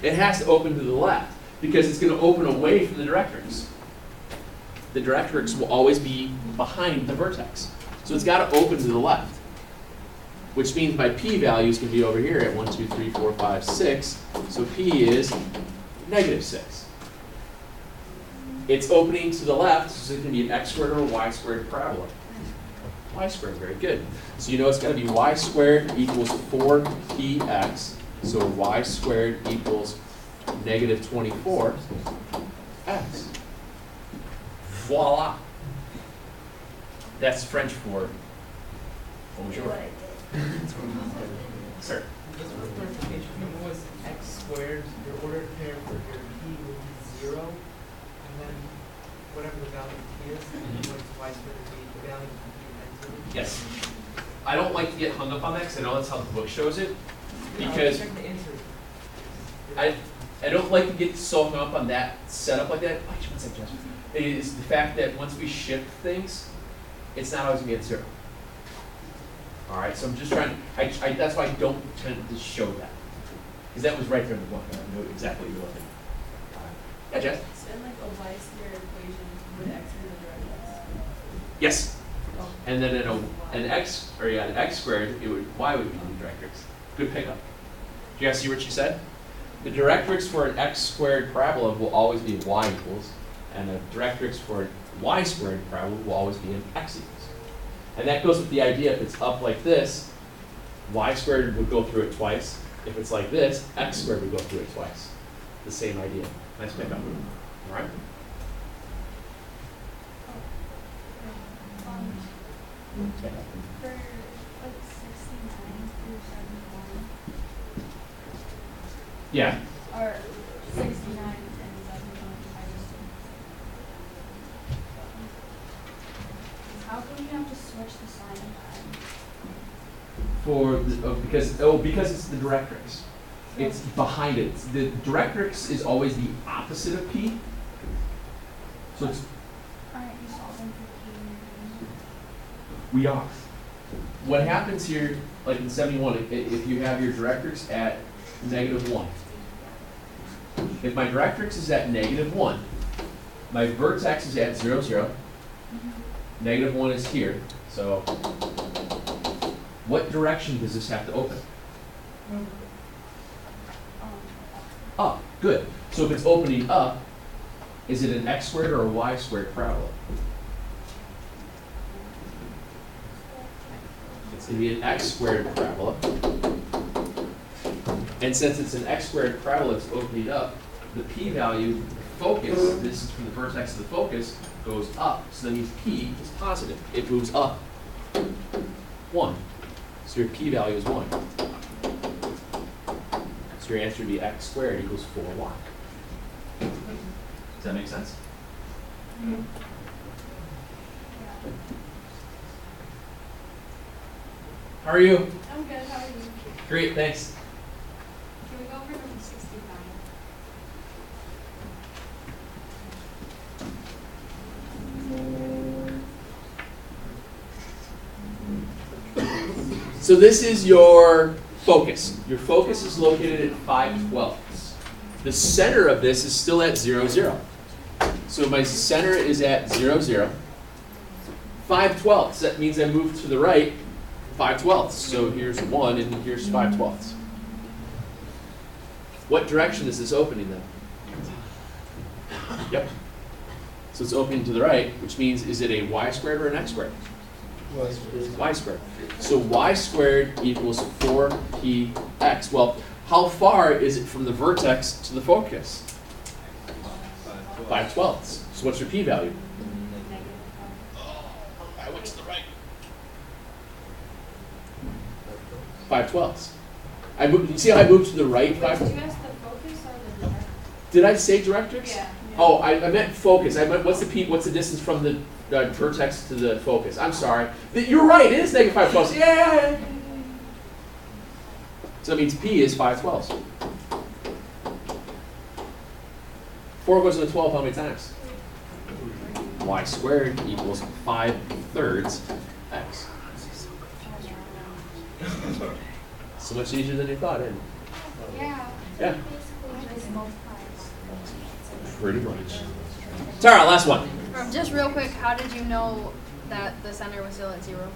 It has to open to the left because it's going to open away from the directrix. The directrix will always be behind the vertex. So it's got to open to the left, which means my p-value is going to be over here at 1, 2, 3, 4, 5, 6. So p is -6. It's opening to the left, so it can be an x squared or a y squared parabola. Y squared, very good. So you know it's got to be y squared equals 4px. So y squared equals -24x. Voila. That's French for bonjour. Sir. Just for clarification, if it was x squared, your ordered pair for your p would be 0, and then whatever the value of p is, and then what's y squared would be the value of p and 0. Yes. I don't like to get hung up on that because I know that's how the book shows it. Yeah, Because check the answer. I don't like to get so hung up on that setup like that. Actually, one second, Josh. It is the fact that once we shift things, it's not always going to be at 0. All right, so I'm just trying. That's why I don't tend to show that, because that was right there in the book. I know exactly what you're looking at. Yeah, Jess. So in like a y squared equation, would x be the direct x? Yes. Oh. And then in an x squared, y would be the directrix. Good pickup. Do you guys see what she said? The directrix for an x squared parabola will always be y equals, and the directrix for a y squared parabola will always be an x equals. And that goes with the idea, if it's up like this, y squared would go through it twice. If it's like this, x squared would go through it twice. The same idea. Nice pickup. All right? For like 69 through 71, Yeah. or 69 and 71, I just. How come you have to switch the sign Because it's the directrix. It's behind it. The directrix is always the opposite of p. So it's Aren't you solving for p? we are. What happens here, like in 71, if you have your directrix at -1. If my directrix is at -1, my vertex is at 0, 0. -1 is here. So what direction does this have to open? Up. Good. So if it's opening up, is it an x squared or a y squared parabola? It's going to be an x squared parabola. And since it's an x squared parabola that's opening up, the p-value, the focus, this is from the vertex to the focus, goes up. So that means p is positive. It moves up 1. So your p-value is 1. So your answer would be x squared equals 4y. Does that make sense? How are you? I'm good, how are you? Great, thanks. Can we go over number 69? So this is your focus. Your focus is located at 5/12. The center of this is still at 0, 0. So my center is at 0, 0. 5/12. That means I move to the right 5/12. So here's 1 and here's 5/12. What direction is this opening then? Yep. So it's opening to the right, which means is it a y squared or an x squared? Y squared. So y squared equals 4px. Well, how far is it from the vertex to the focus? 5/12. So what's your p-value? I went to the right. 5/12. You see how I moved to the right? Wait, did you ask the focus or the direct? Did I say directrix? Yeah. Oh, I meant focus. I meant what's the distance from the vertex to the focus? I'm sorry. You're right. It is -5/12. Yeah. So that means p is 5/12. 4 goes into 12 how many times? Y squared equals 5/3 x. So much easier than you thought, isn't it? Yeah. Yeah. Basically, Pretty much. Tara, last one. Just real quick, how did you know that the center was still at 0?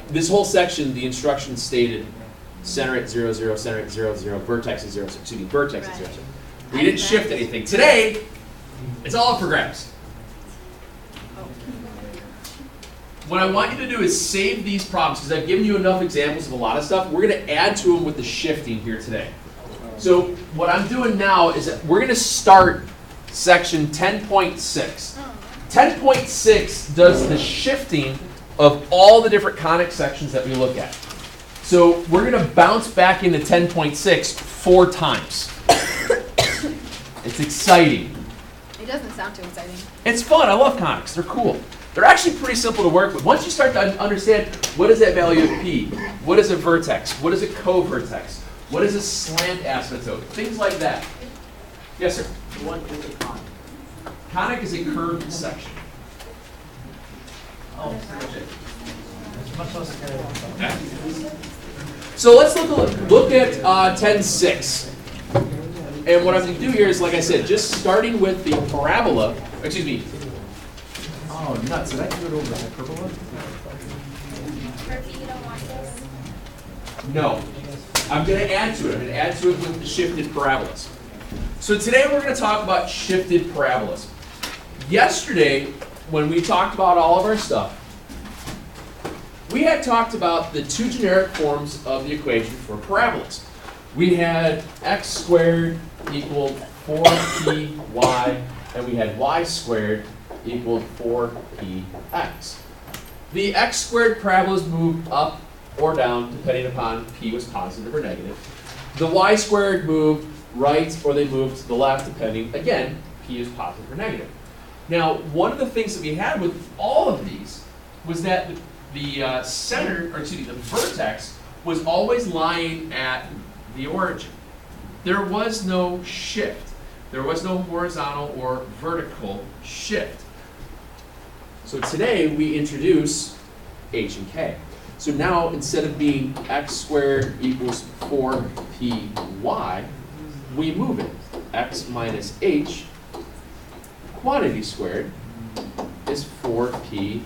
This whole section, the instructions stated center at 0, 0, center at 0, 0, vertex at 0, 0. Excuse me, vertex at 0, 0. We didn't shift anything. Today, it's all up for grabs. What I want you to do is save these problems because I've given you enough examples of a lot of stuff. We're going to add to them with the shifting here today. So what I'm doing now is that we're going to start section 10.6. 10.6 does the shifting of all the different conic sections that we look at. So we're going to bounce back into 10.6 4 times. It's exciting. It doesn't sound too exciting. It's fun. I love conics. They're cool. They're actually pretty simple to work with. Once you start to understand what is that value of P, what is a vertex, what is a co-vertex, what is a slant asymptote, things like that. Yes, sir? What is a conic? Conic is a curved section. Oh, much closer to Okay. So let's look at 10.6. And what I'm going to do here is, like I said, just starting with the parabola, excuse me. Oh, nuts. Did I do it over hyperbola? Murphy, you don't want this? No. I'm going to add to it. I'm going to add to it with the shifted parabolas. So today we're going to talk about shifted parabolas. Yesterday, when we talked about all of our stuff, we had talked about the 2 generic forms of the equation for parabolas. We had x squared equaled 4py, and we had y squared equaled 4px. The x squared parabolas moved up or down depending upon p was positive or negative. The y squared moved right or they moved to the left depending, again, p is positive or negative. Now, one of the things that we had with all of these was that the center, or excuse me, the vertex was always lying at the origin. There was no shift. There was no horizontal or vertical shift. So today we introduce h and k. So now instead of being x squared equals 4py, we move it. X minus h, quantity squared, is 4py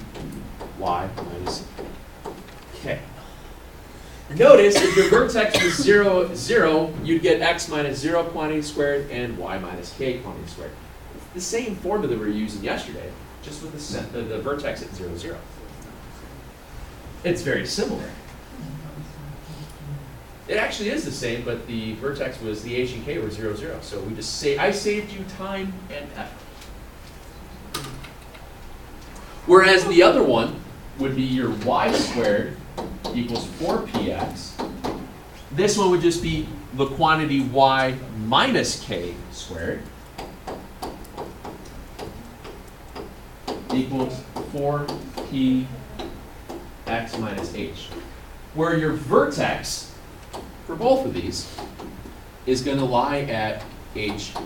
minus k. Notice if your vertex was 0, 0, you'd get x minus 0 quantity squared and y minus k quantity squared. It's the same formula we were using yesterday, just with the vertex at 0, 0. It's very similar. It actually is the same, but the vertex was, the h and k were 0, 0. So we just say, I saved you time and effort. Whereas the other one would be your y squared equals 4px. This one would just be the quantity y minus k squared equals 4px minus h. Where your vertex for both of these is going to lie at hk.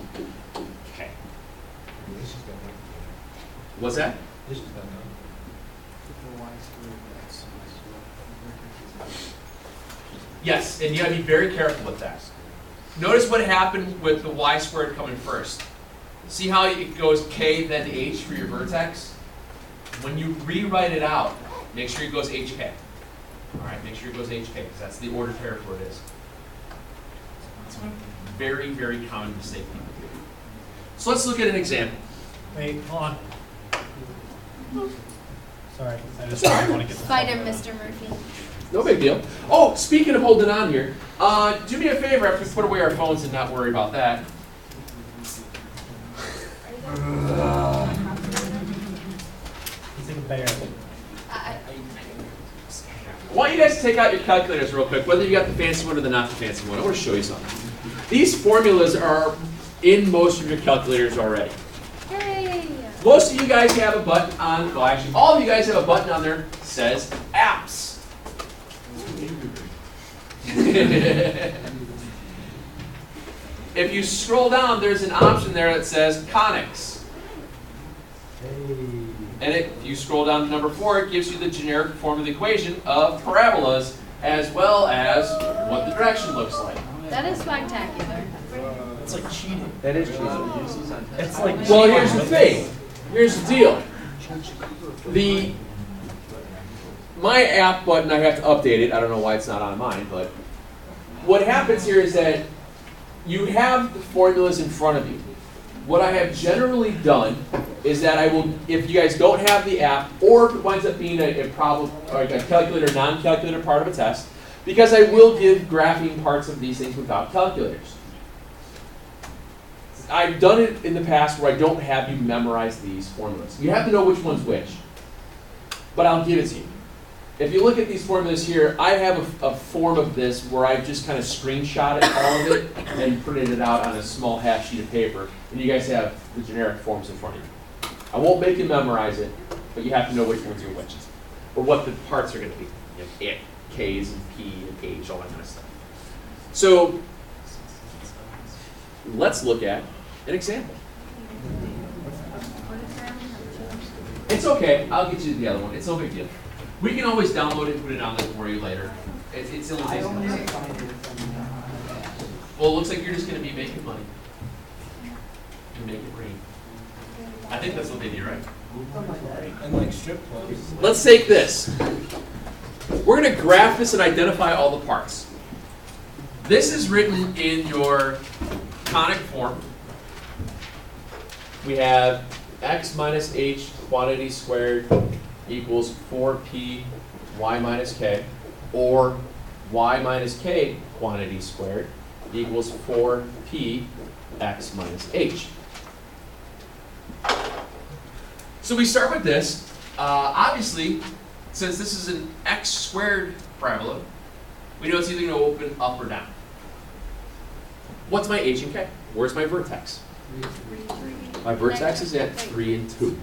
What's that? Yes, and you gotta be very careful with that. Notice what happened with the y squared coming first. See how it goes k then h for your vertex? When you rewrite it out, make sure it goes hk. Alright, make sure it goes hk, because that's the ordered pair for it is. It's a very, very common mistake people do. So let's look at an example. Wait, hold on. Sorry, I just want to get the Spider, Mr. Murphy. No big deal. Oh, speaking of holding on here, do me a favor after we put away our phones and not worry about that. He's like a bear. I want you guys to take out your calculators real quick, whether you got the fancy one or the not the fancy one. I want to show you something. These formulas are in most of your calculators already. Yay! Most of you guys have a button on, well actually all of you guys have a button on there that says apps. If you scroll down, there's an option there that says conics. And if you scroll down to number 4, it gives you the generic form of the equation of parabolas as well as what the direction looks like. That is spectacular. It's like cheating. That is cheating. It's like. Well, here's the thing. Here's the deal. My app button, I have to update it. I don't know why it's not on mine, but what happens here is that you have the formulas in front of you. What I have generally done is that I will, if you guys don't have the app, or if it winds up being a problem, or a calculator, non-calculator part of a test, because I will give graphing parts of these things without calculators. I've done it in the past where I don't have you memorize these formulas. You have to know which one's which, but I'll give it to you. If you look at these formulas here, I have a form of this where I've just kind of screenshotted all of it and printed it out on a small half sheet of paper, and you guys have the generic forms in front of you. I won't make you memorize it, but you have to know which ones are which, or what the parts are going to be. You know, K's and P and H, all that kind of stuff. So let's look at an example. It's okay. I'll get you the other one. It's no big deal. We can always download it and put it on there for you later. It's the only thing. Well, it looks like you're just going to be making money. To make it rain. I think that's what they do, right? And like strip clubs. Let's take this. We're going to graph this and identify all the parts. This is written in your conic form. We have x minus h quantity squared equals 4p y minus k, or y minus k quantity squared equals 4p x minus h. So we start with this. Obviously, since this is an x squared parabola, we know it's either going to open up or down. What's my h and k? Where's my vertex? My vertex is at 3 and 2.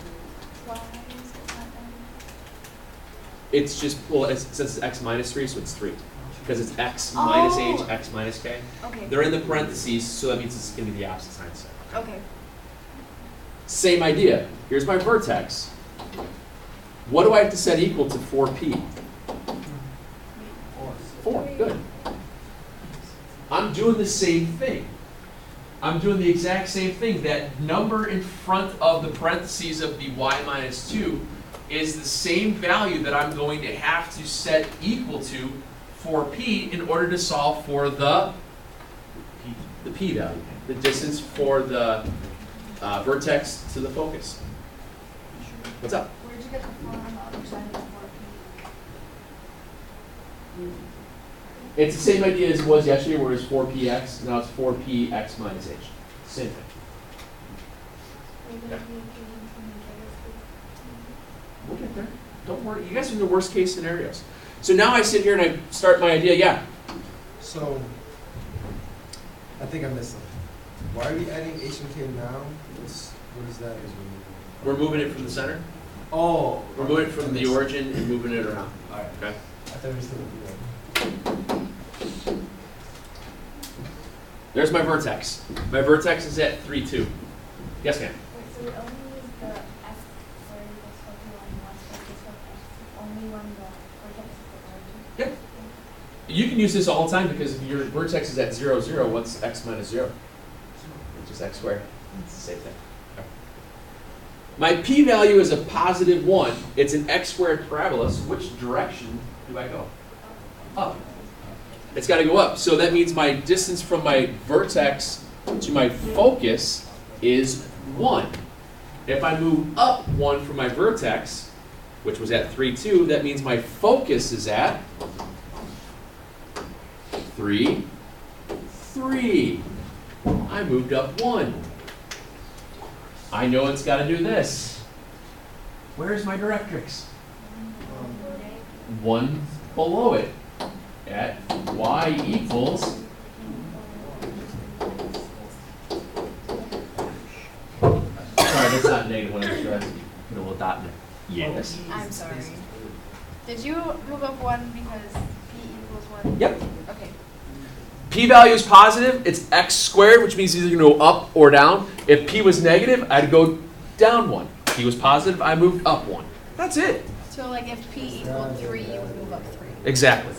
It's just, well, since it's x minus 3, so it's 3. Because it's x minus h, x minus k. Okay. They're in the parentheses, so that means it's going to be the opposite sign set. Okay. Same idea. Here's my vertex. What do I have to set equal to 4p? 4, good. I'm doing the same thing. I'm doing the exact same thing. That number in front of the parentheses of the y minus 2 is the same value that I'm going to have to set equal to 4p in order to solve for the p value, the distance for the vertex to the focus. What's up? Where'd you get the 4 on the other side of the 4p? It's the same idea as it was yesterday, where it was 4px. Now it's 4px minus h. Same thing. Yeah. We'll get there. Don't worry. You guys are in the worst case scenarios. So now I sit here and I start my idea. Yeah. So, I think I missed something. Why are we adding h and k now? What is that? We're moving it from the center. Oh. We're moving it from the origin and moving it around. All right. Okay. I thought we were still doing that. Wait, There's my vertex. My vertex is at 3, 2. Yes, ma'am. so we only use the x squared equals 4p1 plus this x only when the vertex is the origin? Yep. You can use this all the time because if your vertex is at 0, 0, what's x minus 0? Which is x squared. It's the same thing. Okay. My p-value is a positive 1. It's an x squared parabola, so which direction do I go? Up. It's got to go up. So that means my distance from my vertex to my focus is 1. If I move up 1 from my vertex, which was at 3, 2, that means my focus is at 3, 3. I moved up 1. I know it's got to do this. Where's my directrix? 1 below it. At y equals sorry, that's not negative 1. I'm sure. Put a little dot in there. Yes. I'm sorry. Did you move up 1 because p equals 1? Yep. Okay. P-value is positive. It's x squared, which means either going to go up or down. If p was negative, I'd go down 1. P was positive, I moved up 1. That's it. So like if p equaled 3, you would move up 3. Exactly.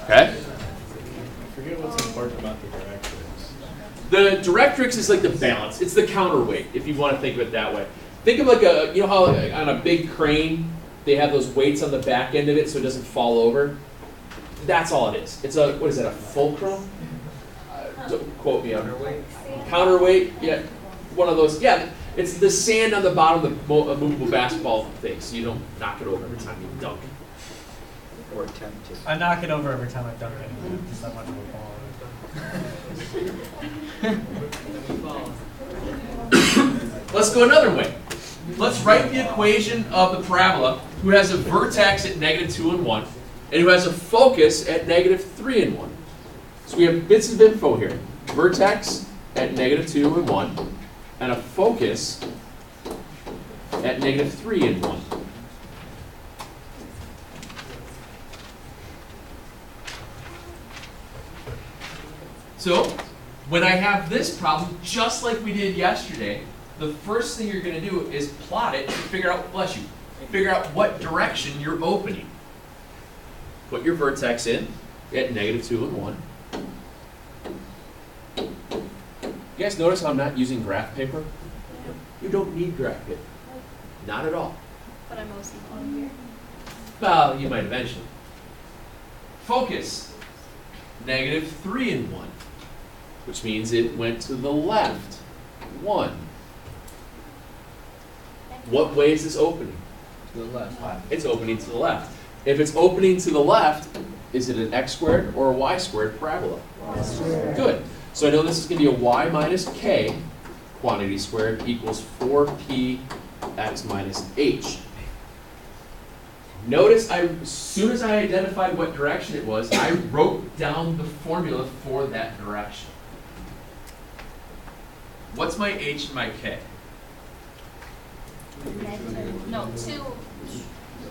Okay? Forget what's important about the directrix. The directrix is like the balance. It's the counterweight, if you want to think of it that way. Think of like a, you know how on a big crane, they have those weights on the back end of it so it doesn't fall over? That's all it is. It's a, what is that, a fulcrum? Don't quote me on it. Counterweight, yeah. One of those, yeah. It's the sand on the bottom of the movable basketball thing, so you don't knock it over every time you dunk. Or attempt to. I knock it over every time I dunk it. It's just that much of a ball. Let's go another way. Let's write the equation of the parabola who has a vertex at -2 and 1, and who has a focus at -3 and 1. So we have bits of info here. Vertex at -2 and 1, and a focus at -3 and 1. So, when I have this problem, just like we did yesterday, the first thing you're going to do is plot it and figure out, bless you, figure out what direction you're opening. Put your vertex in at -2 and 1. You guys notice how I'm not using graph paper? You don't need graph paper. Not at all. But I'm mostly on here. Well, you might eventually. Focus, -3 and 1, which means it went to the left, 1. What way is this opening? To the left. It's opening to the left. If it's opening to the left, is it an x squared or a y squared parabola? Good. So I know this is going to be a y minus k quantity squared equals 4p x minus h. Notice as soon as I identified what direction it was, I wrote down the formula for that direction. What's my h and my k? No, 2.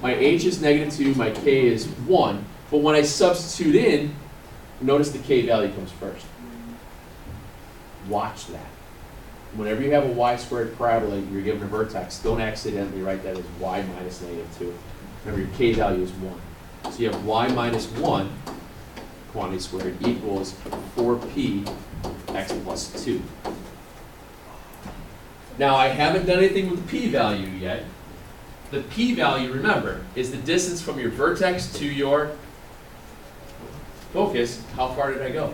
My h is -2, my k is 1. But when I substitute in, notice the k value comes first. Watch that. Whenever you have a y squared parabola, you're given a vertex, don't accidentally write that as y minus -2. Remember, your k value is 1. So you have y minus 1 quantity squared equals 4p x plus 2. Now, I haven't done anything with the p value yet. The p value, remember, is the distance from your vertex to your focus. How far did I go?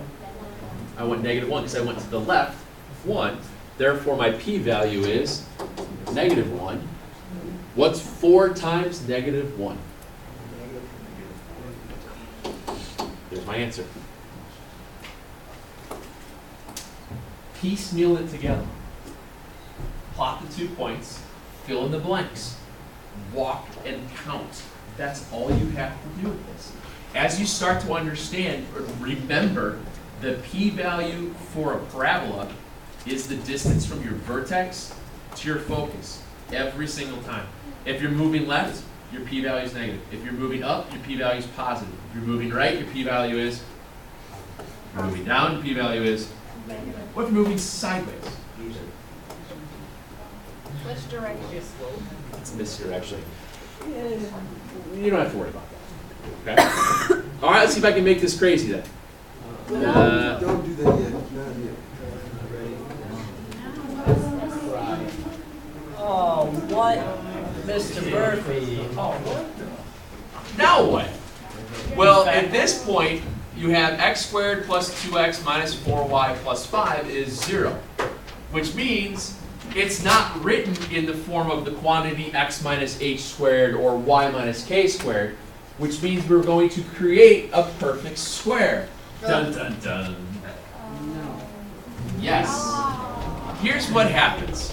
I went -1 because I went to the left, 1. Therefore, my p value is -1. What's 4 times -1? There's my answer. Piecemeal it together. Plot the 2 points, fill in the blanks, walk and count. That's all you have to do with this. As you start to understand, remember, the p-value for a parabola is the distance from your vertex to your focus every single time. If you're moving left, your p-value is negative. If you're moving up, your p-value is positive. If you're moving right, your p-value is. If you're moving down, your p-value is. What if you're moving sideways? Which direction? It's misdirection. You don't have to worry about that. Okay? All right, let's see if I can make this crazy then. Don't do that yet. Not yet. Oh, what? Mr. Murphy. Oh, what? Now what? Well, at this point, you have x squared plus 2x minus 4y plus 5 is 0, which means it's not written in the form of the quantity x minus h squared or y minus k squared, which means we're going to create a perfect square. Dun dun dun. Yes. Here's what happens.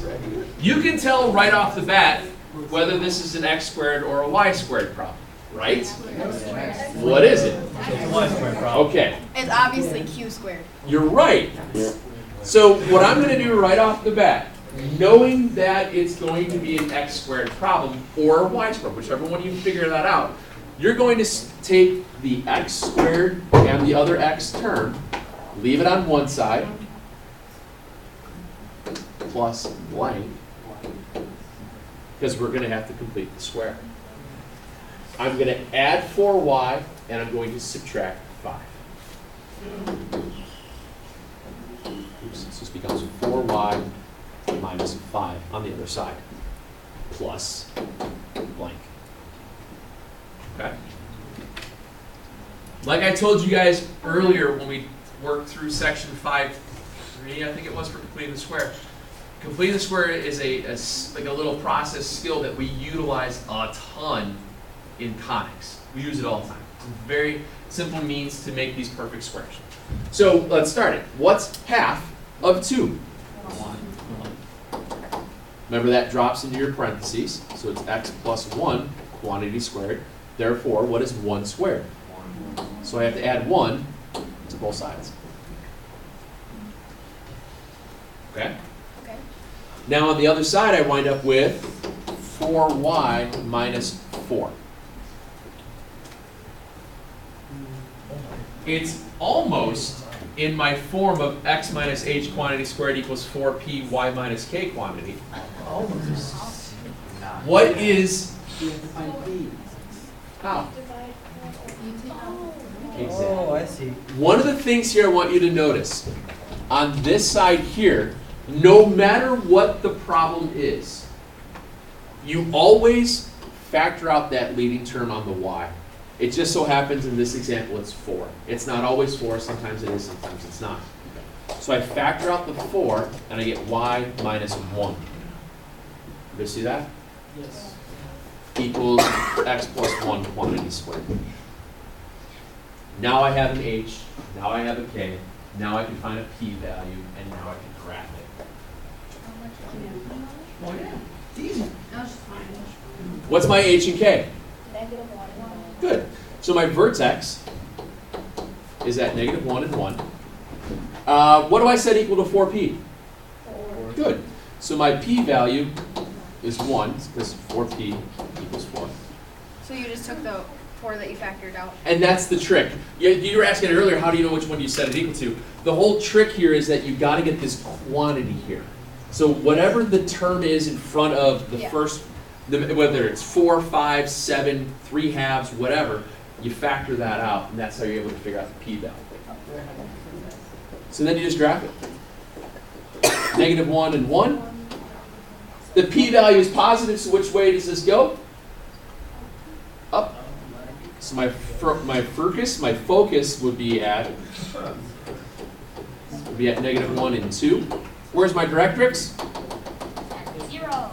You can tell right off the bat whether this is an x squared or a y squared problem, right? What is it? It's a y squared problem. Okay, It's obviously q squared. you're right. So what I'm going to do right off the bat, knowing that it's going to be an x squared problem or a y squared, whichever one you figure that out, you're going to take the x squared and the other x term, leave it on one side, plus blank, because we're going to have to complete the square. I'm going to add 4y, and I'm going to subtract 5. Oops, So this becomes 4y minus 5 on the other side, plus blank. Okay? Like I told you guys earlier when we worked through section 5.3, I think it was, for completing the square. Completing the square is like a little process skill that we utilize a ton in conics. We use it all the time. It's a very simple means to make these perfect squares. So let's start it. What's half of 2? Remember that drops into your parentheses, so it's x plus 1 quantity squared. Therefore, what is 1 squared? So I have to add 1 to both sides. Okay? Okay. Now on the other side, I wind up with 4y minus 4. It's almost in my form of x minus h quantity squared equals 4p y minus k quantity. What is... How? Exactly. Oh, I see. One of the things here I want you to notice, on this side here, no matter what the problem is, you always factor out that leading term on the y. It just so happens in this example it's 4. It's not always 4, sometimes it is, sometimes it's not. So I factor out the 4, and I get y minus 1. You see that? Yes. Equals x plus 1 quantity squared. Now I have an h, now I have a k, now I can find a p value, and now I can graph it. Oh yeah, it's easy. What's my h and k? Negative 1. Good. So my vertex is at negative 1 and 1. What do I set equal to 4p? 4. Good. So my p value is 1, because 4p equals 4. So you just took the 4 that you factored out? And that's the trick. You were asking earlier, how do you know which one you set it equal to? The whole trick here is that you got to get this quantity here. So whatever the term is in front of the first, whether it's 4, 5, 7, 3 halves, whatever, you factor that out, and that's how you're able to figure out the p value. So then you just graph it. Negative 1 and 1. The p value is positive, so which way does this go? Up. So my focus would be at negative 1 and 2. Where's my directrix? 0.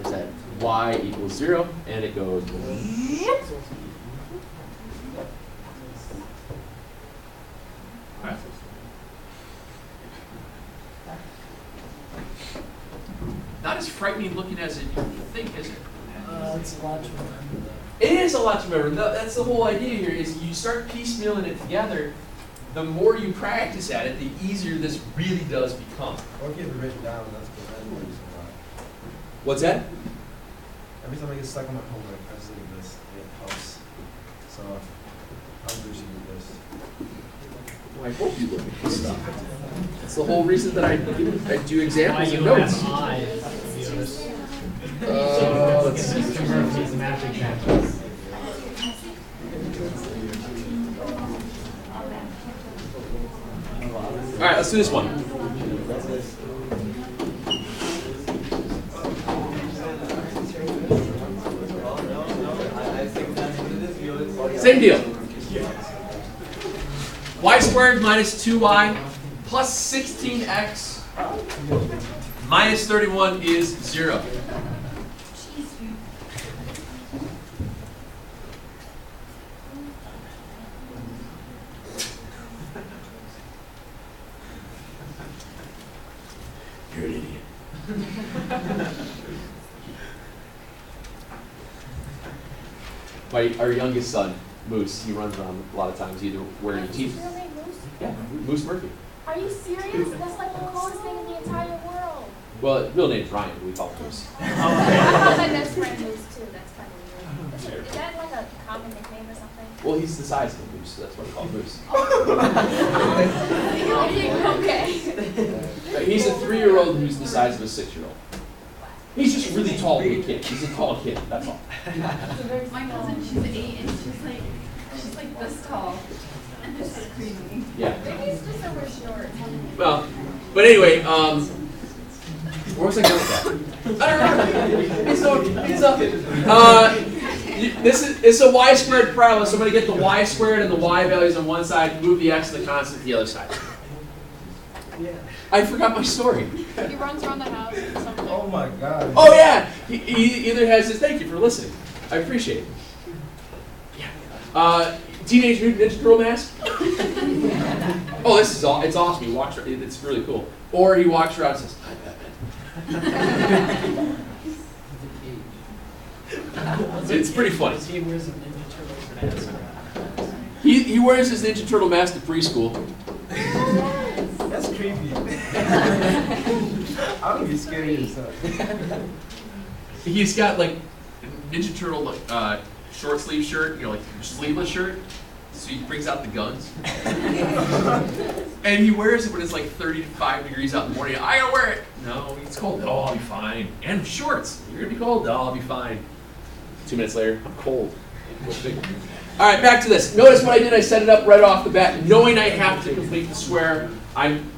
It's at y equals 0, and it goes. Alright. Not as frightening looking as you think, is it? It's a lot to remember. It is a lot to remember. That's the whole idea here, is you start piecemealing it together. The more you practice at it, the easier this really does become. Or keep it written down, that's good. I know it's a lot. What's that? Every time I get stuck on my homework, I just look at this, and it helps. So, I'm wishing you this. Well, I hope you look at this stuff. That's the whole reason that I do examples Why and you notes. have eyes, viewers. Let's see. Mr. Murphy's math examples. All right, let's do this one. Same deal. Y squared minus 2y plus 16x minus 31 is 0. You're an idiot. Our youngest son, Moose, he runs around a lot of times either wearing teeth. Is your name Moose? Yeah, Moose Murphy. Are you serious? That's like the coolest thing in the entire world. Well, his real name's Ryan, but we call him Moose. I call my best friend Moose too. That's kind of weird. Is that like a common nickname or something? Well, he's the size of a moose, so that's what we call Moose. Okay. He's a 3-year-old who's the size of a 6-year-old. He's just really tall for a kid. He's a tall kid, that's all. My cousin, she's 8 and she's like this tall. Yeah. Maybe it's just so we're short. Well, but anyway, where was I going with that? I don't know. It's a y squared parabola, so I'm going to get the y squared and the y values on one side, move the x and the constant to the other side. I forgot my story. He runs around the house or something. Oh my God. Oh yeah, he either has his. Thank you for listening. I appreciate it. Yeah. Teenage Mutant Ninja Turtle mask. Oh, this is it's awesome. He walks. It's really cool. Or he walks around and says, "Hi, Batman." It's pretty funny. He wears a Ninja Turtles mask. He wears his Ninja Turtle mask to preschool. That's creepy. I would be scared of yourself. He's got like Ninja Turtle like short sleeve shirt, you know, like sleeveless shirt. So he brings out the guns. And he wears it when it's like 35 degrees out in the morning. I gotta wear it. No, it's cold. Oh, I'll be fine. And shorts. You're gonna be cold. No, I'll be fine. 2 minutes later, I'm cold. All right, back to this. Notice what I did. I set it up right off the bat, knowing I have to complete the square. I'm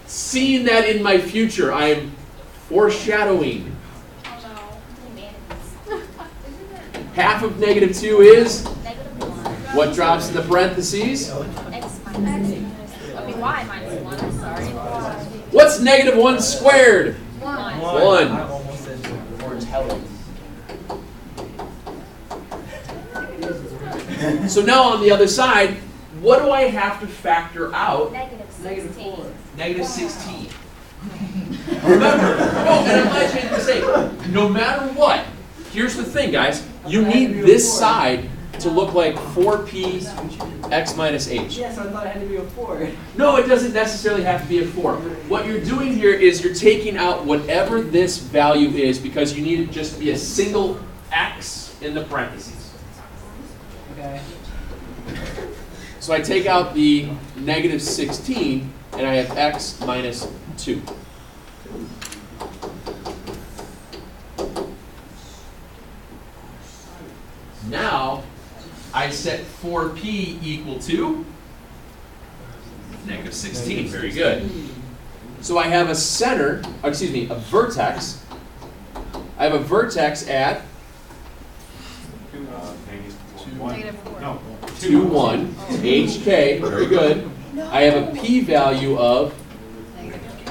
seeing that in my future. I am foreshadowing. Oh Half of -2 is no. -1. what drops in the parentheses. X minus. I mean, y minus 1. I'm sorry. What's -1 squared? 1. I 1. almost said foretelling. So now on the other side, what do I have to factor out? -16. -16. Remember, and I'm glad you made the mistake. No matter what, here's the thing, guys. You need this side to look like 4p x minus h. Yes, I thought it had to be a 4. No, it doesn't necessarily have to be a 4. What you're doing here is you're taking out whatever this value is because you need it just to be a single x in the parentheses. Okay. So I take out the -16 and I have x minus 2. Now I set 4p equal to -16. Very good. So I have a center, excuse me, a vertex. I have a vertex at -4. 2, 1, HK, very good. I have a p-value of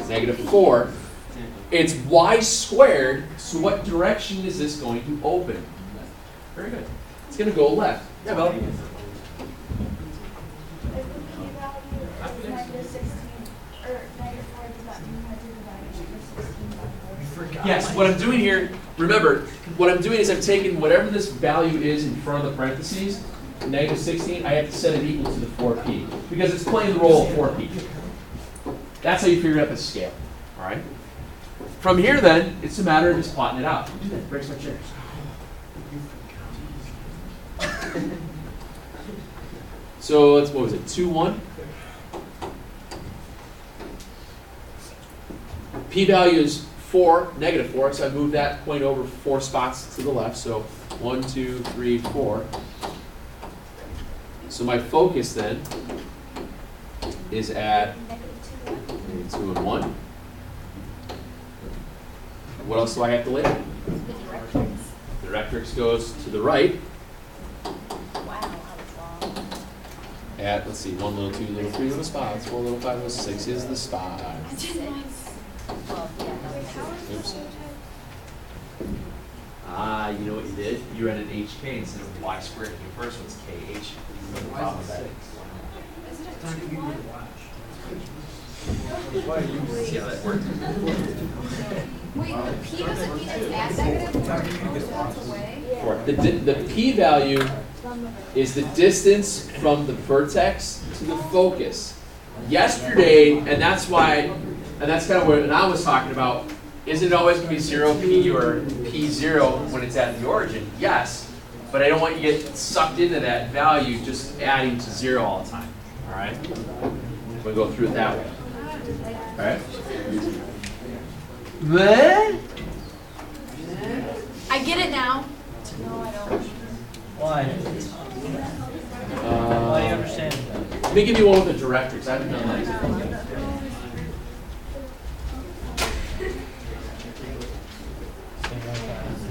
-4. It's y squared, so what direction is this going to open? Very good. It's going to go left. Yeah, Bella? If the p-value is -16 or -4, does that mean I have to divide -16 by 4? Yes, what I'm doing here, remember, what I'm doing is I'm taking whatever this value is in front of the parentheses, -16, I have to set it equal to the 4p, because it's playing the role of 4p. That's how you figure out the scale, all right? From here then, it's a matter of just plotting it out. Do that, breaks my chairs. So let's, what was it, 2, 1? P-value is 4, -4, so I move that point over 4 spots to the left, so 1, 2, 3, 4. So my focus then is at -2 and 1. What else do I have to label? The directrix goes to the right Wow, I was wrong. at, let's see, 1 little, 2 little, 3 little spots, 4 little, 5 little, 6 is the spot. Well, yeah, Oops. Ah, you know what you did? You read an HK instead of y squared. The first one's KH. Why is it 6? See how that worked? Wait, the p doesn't mean it's at -4, it goes away? The p-value is the distance from the vertex to the focus. Yesterday, and that's why, and that's kind of what I was talking about, isn't it always going to be 0p or p0 when it's at the origin? Yes, but I don't want you to get sucked into that value just adding to 0 all the time. All right? We'll go through it that way. All right? What? I get it now. Why? Why do you understand? me give you one with a directrix. I haven't done that.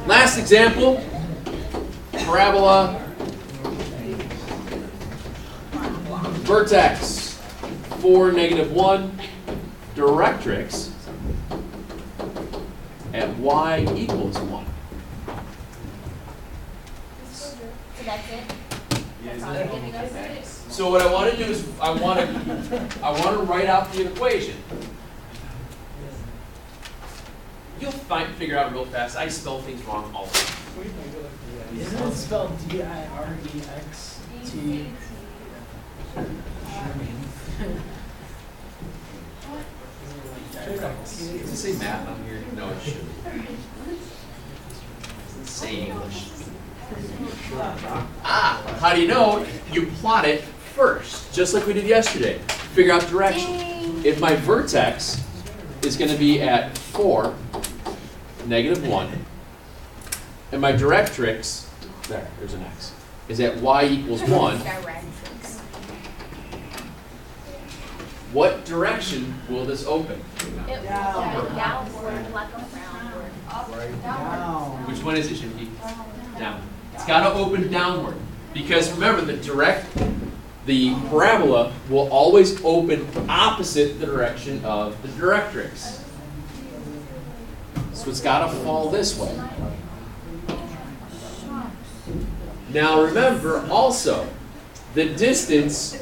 Last example, parabola, vertex 4, -1, directrix at y equals 1. So that's it? That's all you're giving us? So what I want to do is I want to write out the equation. You'll figure out real fast. I spell things wrong all the time. Isn't it spelled D-I-R-E-X-T? Does it say math on here? No, it shouldn't. Doesn't say English. How do you know? You plot it first, just like we did yesterday. Figure out direction. If my vertex is going to be at 4, -1, and my directrix, there's an x, is at y equals 1, what direction will this open? Downward, like a roundward. Downward. Which one is it, Shimki? Down. It's got to open downward. Because remember, the parabola will always open opposite the direction of the directrix. So it's got to fall this way. Now remember also, the distance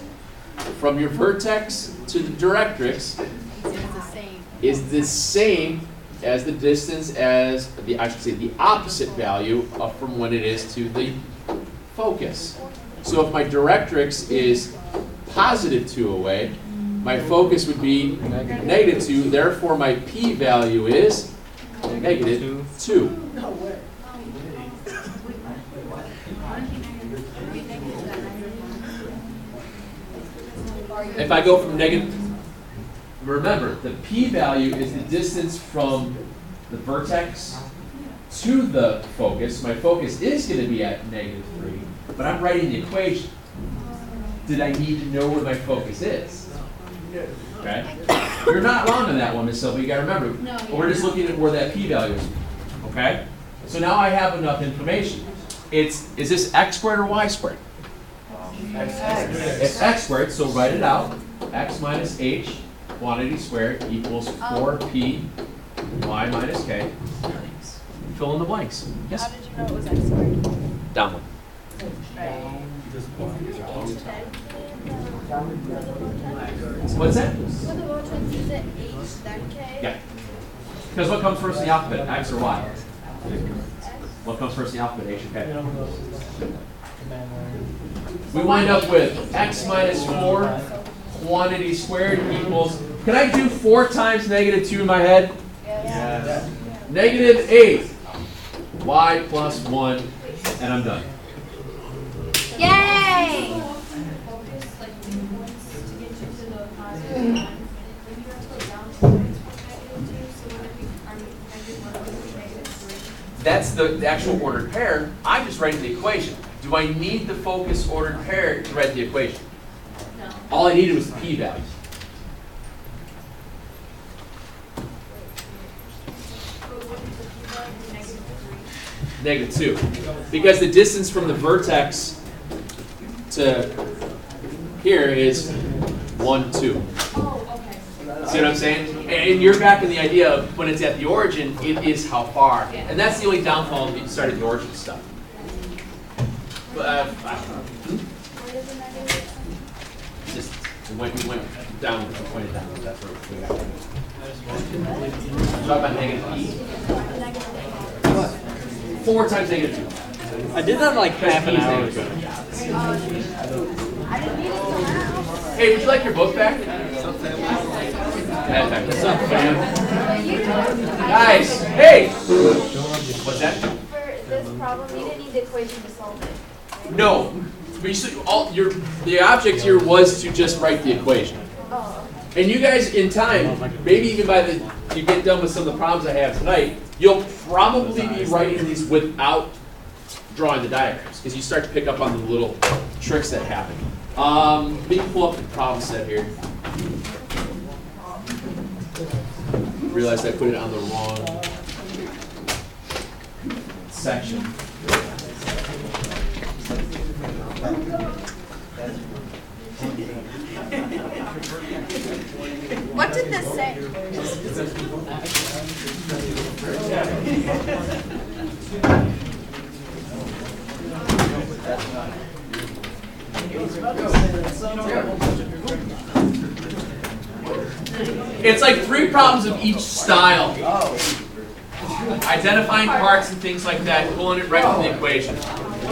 from your vertex to the directrix is the same as the distance as the opposite value from when it is to the focus. So if my directrix is +2 away, my focus would be -2. Therefore, my p-value is -2. No way. If I go from remember, the p-value is the distance from the vertex to the focus. My focus is going to be at -3, but I'm writing the equation. Did I need to know where my focus is? Okay? You're not wrong on that one, Miss Sylvia. You got to remember, we're just looking at where that p-value is. Okay? So now I have enough information. Is this x squared or y squared? It's x squared, so write it out. X minus h, quantity squared, equals 4p y minus k. Fill in the blanks. Yes? How did you know it was X squared? Down one. What's that? For the vertex, is it H, then K? Yeah. Because what comes first in the alphabet, x or y? What comes first in the alphabet, h or k? We wind up with x minus 4 quantity squared equals, can I do 4 times -2 in my head? Yes. -8 y plus 1, and I'm done. Yay! That's the actual ordered pair. I'm just writing the equation. Do I need the focus ordered pair to write the equation? No. All I needed was the p-value. -2. Because the distance from the vertex to here is 1, 2. Oh, okay. See what I'm saying? And you're back in the idea of when it's at the origin, it is how far. And that's the only downfall of starting the origin stuff. But just we went down, we pointed down. That's where we got. Talk about -e. 4 times -2. I did that like half an hour ago. Hey, would you like your book back? What's up, fam? Guys, hey! What's that? For this problem, you didn't need the equation to solve it. No. The object here was to just write the equation. Oh. And you guys, in time, maybe even by the you get done with some of the problems I have tonight, you'll probably be writing these without drawing the diagrams, because you start to pick up on the little tricks that happen. Let me pull up the problem set here. Realized I put it on the wrong section. What did this say? It's like 3 problems of each style. Identifying parts and things like that, pulling it right from the equation.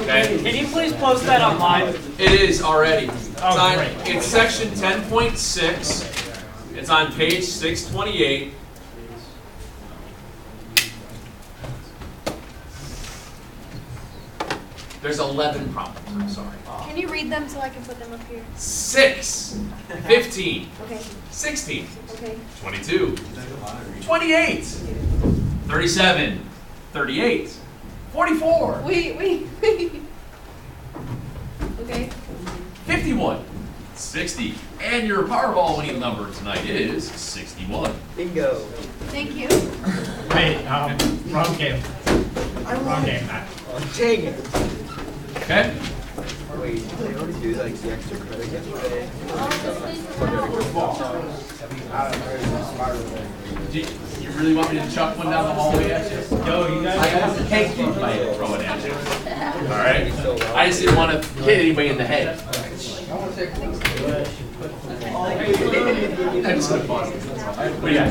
Okay? Can you please post that online? It is already. Oh, great. It's section 10.6. It's on page 628. There's 11 problems, I'm sorry. Can you read them so I can put them up here? 6, 15, Okay, 16, okay. 22, 28, 37, 38, 44, Wait. Okay. 51, 60, and your Powerball winning number tonight is 61. Bingo. Thank you. Wait, wrong game. Wrong game, Matt. Dang it. Okay? Wait, did they already do like the extra credit yesterday? Do you really want me to chuck one down the hallway at you? Yo, you I guys. have the cake if I throw it at you. Alright? I just didn't want to hit anybody in the head. I'm just gonna pause it. But yeah.